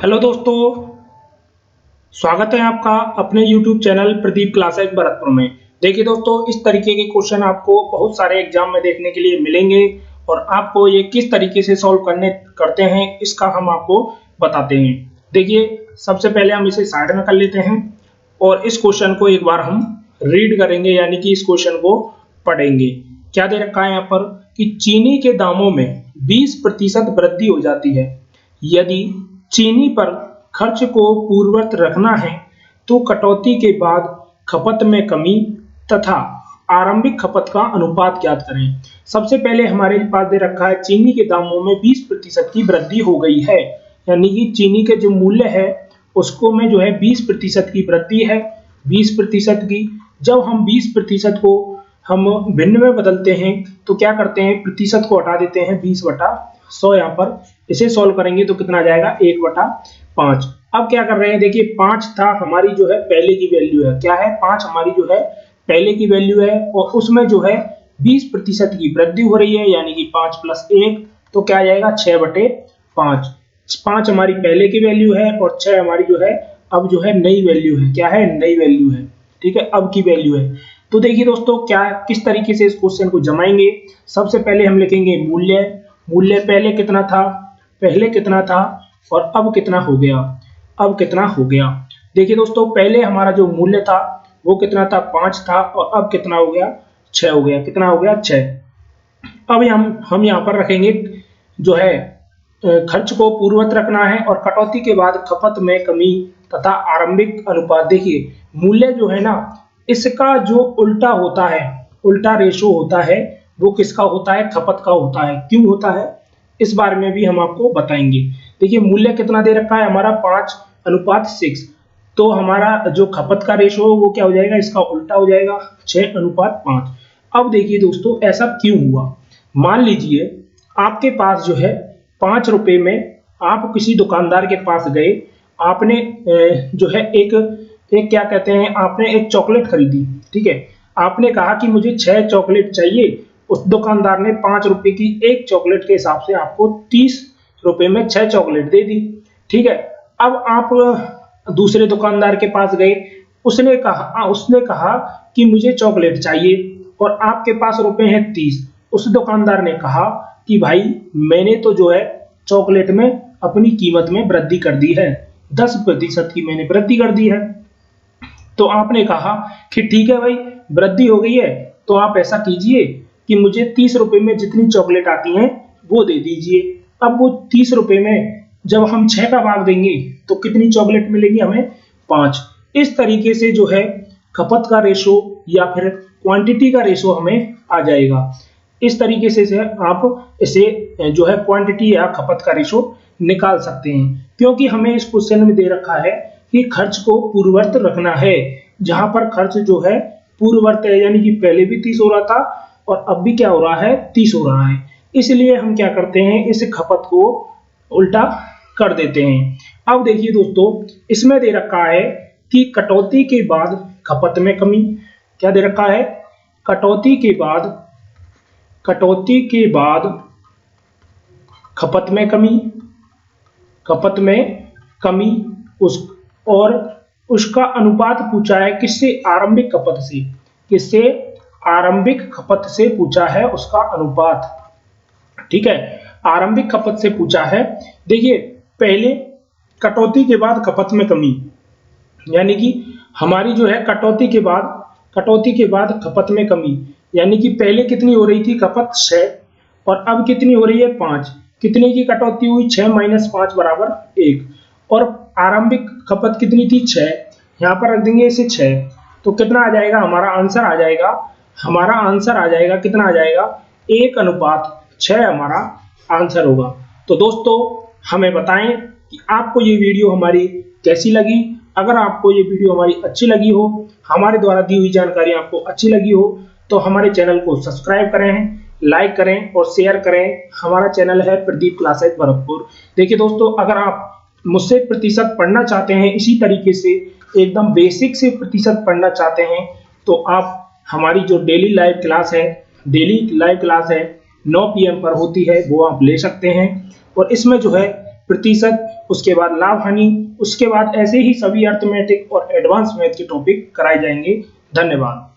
Hello दोस्तों, स्वागत है आपका अपने YouTube channel Pradeep classes Bharatpur में। देखिए दोस्तों, इस तरीके के क्वेश्चन आपको बहुत सारे एग्जाम में देखने के लिए मिलेंगे और आपको ये किस तरीके से सॉल्व करते हैं इसका हम आपको बताते हैं। देखिए, सबसे पहले हम इसे साइड में कर लेते हैं और इस क्वेश्चन को एक बार हम रीड करेंगे, यानी कि इस क्वेश्चन को पढ़ेंगे। क्या दे रखा है यहाँ पर कि चीनी के दामों में 20% वृद्धि हो जाती है। यदि चीनी पर खर्च को पूर्ववत रखना है तो कटौती के बाद खपत में कमी तथा आरंभिक खपत का अनुपात ज्ञात करें। सबसे पहले हमारे पास दे रखा है चीनी के दामों में 20% की वृद्धि हो गई है, यानी कि चीनी के जो मूल्य है उसको में जो है 20% की वृद्धि है। 20% की जब हम 20% को हम भिन्न में बदलते हैं तो क्या करते हैं, प्रतिशत को हटा देते हैं 20/100। यहाँ पर इसे सॉल्व करेंगे तो कितना आ जाएगा 1/5। अब क्या कर रहे हैं, देखिए 5 था हमारी जो है पहले की वैल्यू है। क्या है, 5 हमारी जो है पहले की वैल्यू है और उसमें जो है 20% की वृद्धि हो रही है, यानी कि 5 + 1 तो क्या आ जाएगा 6/5। 5 हमारी पहले की वैल्यू है और 6 हमारी जो है अब जो है नई वैल्यू है। क्या है, नई वैल्यू है। ठीक है, अब की वैल्यू है। तो देखिए दोस्तों, क्या किस तरीके से इस क्वेश्चन को जमाएंगे। सबसे पहले हम लिखेंगे मूल्य पहले कितना था, और अब कितना हो गया। देखिए दोस्तों, पहले हमारा जो मूल्य था वो कितना था, 5 था, और अब कितना हो गया, 6 हो गया। कितना हो गया, 6। अब हम यहाँ पर रखेंगे जो है खर्च को पूर्ववत रखना है और कटौती के बाद खपत में कमी तथा आरंभिक अनुपात। देखिए, मूल्य जो है ना, इसका जो उल्टा होता है, उल्टा रेशो होता है, वो किसका होता है, खपत का होता है। क्यों होता है इस बारे में भी हम आपको बताएंगे। देखिए, मूल्य कितना दे रखा है हमारा 5:6, तो हमारा जो खपत का रेशो है वो क्या हो जाएगा, इसका उल्टा हो जाएगा 6:5। अब देखिए दोस्तों, ऐसा क्यों हुआ। मान लीजिए आपके पास जो है 5 रुपए में आप किसी दुकानदार के पास गए, आपने जो है एक क्या कहते हैं, आपने एक चॉकलेट खरीदी। ठीक है, आपने कहा कि मुझे 6 चॉकलेट चाहिए। उस दुकानदार ने 5 रुपए की एक चॉकलेट के हिसाब से आपको 30 रुपए में 6 चॉकलेट दे दी। ठीक है, अब आप दूसरे दुकानदार के पास गए, उसने कहा कि मुझे चॉकलेट चाहिए और आपके पास रुपए हैं 30। उस दुकानदार ने कहा कि भाई मैंने तो जो है चॉकलेट में अपनी कीमत में वृद्धि कर दी है, 10% की मैंने वृद्धि कर दी है। तो आपने कहा कि ठीक है भाई, वृद्धि हो गई है तो आप ऐसा कीजिए कि मुझे 30 रुपए में जितनी चॉकलेट आती हैं वो दे दीजिए। अब वो 30 रुपए में जब हम 6 का भाग देंगे तो कितनी चॉकलेट मिलेगी हमें, 5। इस तरीके से जो है खपत का रेशो या फिर क्वांटिटी का रेशो हमें आ जाएगा। इस तरीके से आप इसे जो है क्वांटिटी या खपत का रेशो निकाल सकते हैं, क्योंकि हमें इस क्वेश्चन में दे रखा है कि खर्च को पूर्ववत रखना है। जहां पर खर्च जो है पूर्ववत है, यानी कि पहले भी 30 हो रहा था और अब भी क्या हो रहा है, 30 हो रहा है। इसलिए हम क्या करते हैं, इस खपत को उल्टा कर देते हैं। अब देखिए दोस्तों, इसमें दे रखा है कि कटौती के बाद खपत में कमी। क्या दे रखा है, कटौती के बाद खपत में कमी और उसका अनुपात पूछा है किससे, आरंभिक खपत से पूछा है उसका अनुपात। ठीक है, आरंभिक खपत से पूछा है। देखिए, पहले कटौती के बाद खपत में कमी, यानी कि हमारी जो है कटौती के बाद खपत में कमी, यानी कि पहले कितनी हो रही थी खपत, 6, और अब कितनी हो रही है, 5। कितने की कटौती हुई, 6 - 5 = 1। और आरंभिक खपत कितनी थी, 6। यहाँ पर रख देंगे इसे 6, तो कितना आ जाएगा, हमारा आंसर आ जाएगा कितना आ जाएगा, 1:6 हमारा आंसर होगा। तो दोस्तों, हमें बताएं कि आपको ये वीडियो हमारी कैसी लगी। अगर आपको ये वीडियो हमारी अच्छी लगी हो, हमारे द्वारा दी हुई जानकारी आपको अच्छी लगी हो, तो हमारे चैनल को सब्सक्राइब करें, लाइक करें और शेयर करें। हमारा चैनल है प्रदीप क्लासेस भरतपुर। देखिए दोस्तों, अगर आप मुझसे प्रतिशत पढ़ना चाहते हैं, इसी तरीके से एकदम बेसिक से प्रतिशत पढ़ना चाहते हैं, तो आप हमारी जो डेली लाइव क्लास है 9 PM पर होती है, वो आप ले सकते हैं। और इसमें जो है प्रतिशत, उसके बाद लाभ हानि, उसके बाद ऐसे ही सभी अर्थमेटिक और एडवांस मैथ के टॉपिक कराए जाएंगे। धन्यवाद।